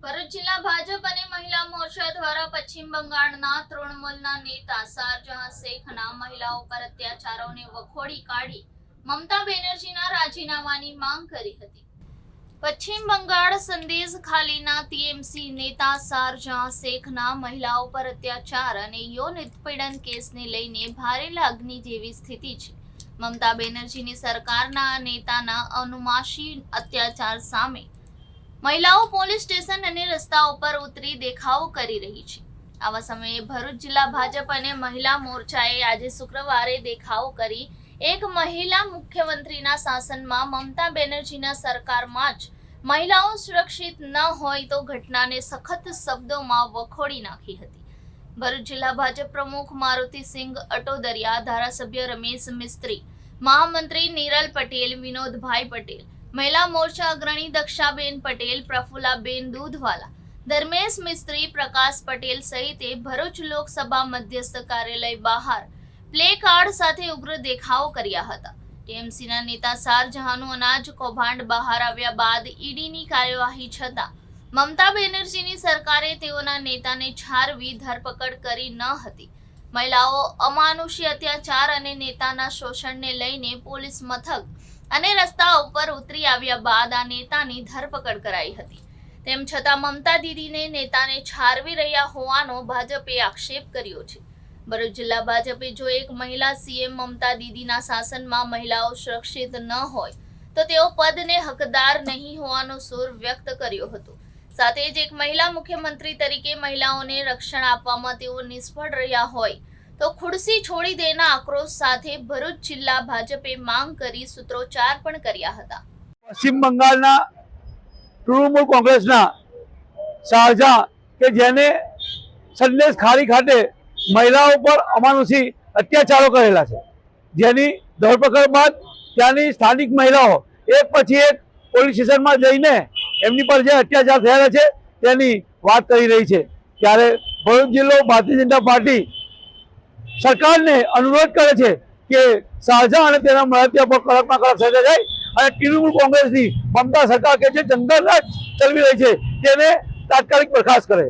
ભરૂચ જિલ્લા ભાજપ અને મહિલા મોરચા દ્વારા પશ્ચિમ બંગાળના તૃણમૂલના નેતા શારજહાં શેખના મહિલાઓ પર અત્યાચારોને વખોડી કાઢી મમતા બેનર્જીના રાજીનામાની માંગ કરી હતી। પશ્ચિમ બંગાળ સંદેશ ખાલીના ટીએમસી નેતા શારજહાં શેખના મહિલાઓ પર અત્યાચાર અને યૌન ઉત્પીડન કેસને લઈને ભારે લાગણી જેવી સ્થિતિ છે। મમતા બેનર્જીની સરકારના નેતાના અનુમાશી અત્યાચાર સામે મહિલાઓ પોલીસ સ્ટેશન અને રસ્તાઓ પર ઉતરી દેખાવો કરી રહી છે। આવા સમયે ભરૂચ જિલ્લા ભાજપ અને મહિલા મોરચાએ આજે શુક્રવારે દેખાવો કરી એક મહિલા મુખ્યમંત્રીના શાસનમાં મમતા બેનર્જીના સરકારમાં જ મહિલાઓ સુરક્ષિત ન હોય તો ઘટનાને સખત શબ્દોમાં વખોડી નાખી હતી। ભરૂચ જિલ્લા ભાજપ પ્રમુખ મારુતિસિંહ અટોદરિયા, ધારાસભ્ય રમેશ મિસ્ત્રી, મહામંત્રી નિરલ પટેલ, વિનોદભાઈ પટેલ, મહિલા મોરચા અગ્રણી દક્ષાબેન પટેલ, પ્રફુલ્લાબેન દૂધવાલા, ધર્મેશ મિસ્ત્રી, પ્રકાશ પટેલ સહિતે ભરૂચ લોકસભા મધ્યસ્થ કાર્યાલય બહાર પ્લે કાર્ડ સાથે ઉગ્ર દેખાવો કર્યા હતા। ટીએમસીના નેતા શારજહાંનું અનાજ કૌભાંડ બહાર આવ્યા બાદ ઈડીની કાર્યવાહી છતાં મમતા બેનર્જીની સરકારે તેઓના નેતાને છારવી ધરપકડ કરી ન હતી। મહિલાઓ અમાનુષી અત્યાચાર અને નેતાના શોષણને લઈને પોલીસ મથક અને રસ્તા ઉપર ઉતરી આવ્યા બાદ આ નેતાની ધરપકડ કરાઈ હતી। તેમ છતાં મમતા દીદીને નેતાને છારવી રહ્યા હોવાનો ભાજપે આક્ષેપ કર્યો છે। ભરૂચ જિલ્લા ભાજપે જો એક મહિલા સીએમ મમતા દીદીના શાસનમાં મહિલાઓ સુરક્ષિત ન હોય તો તેઓ પદને હકદાર નહીં હોવાનો સૂર વ્યક્ત કર્યો હતો। સાથે જ એક મહિલા મુખ્યમંત્રી તરીકે મહિલાઓને રક્ષણ આપવામાં તેઓ નિષ્ફળ રહ્યા હોય તો ખુરશી છોડી દેના આક્રોશ સાથે ભરૂચ જિલ્લા ભાજપે માંગ કરી સૂત્રોચ્ચાર પણ કર્યા હતા। પશ્ચિમ બંગાળના તૃણમૂલ કોંગ્રેસના શારજહાં કે જેને સંદેશ ખાલી ખાતે મહિલાઓ પર અમાનુષી અત્યાચારો કરેલા છે, જેની ધરપકડ બાદ ત્યાંની સ્થાનિક મહિલાઓ એક પછી એક પોલીસ સ્ટેશનમાં જઈને એમની પર જે અત્યાચાર થયેલા છે તેની વાત કરી રહી છે। ત્યારે ભરૂચ જિલ્લો ભારતીય જનતા પાર્ટી સરકારને અનુરોધ કરે છે કે શારજહાં અને તેના મળતિયા પર કડકમાં કડક સજા જાય અને તૃણમૂલ કોંગ્રેસની મમતા સરકાર કે જે જંગલ રાજ ચલાવી રહી છે તેને તાત્કાલિક બરખાસ્ત કરે।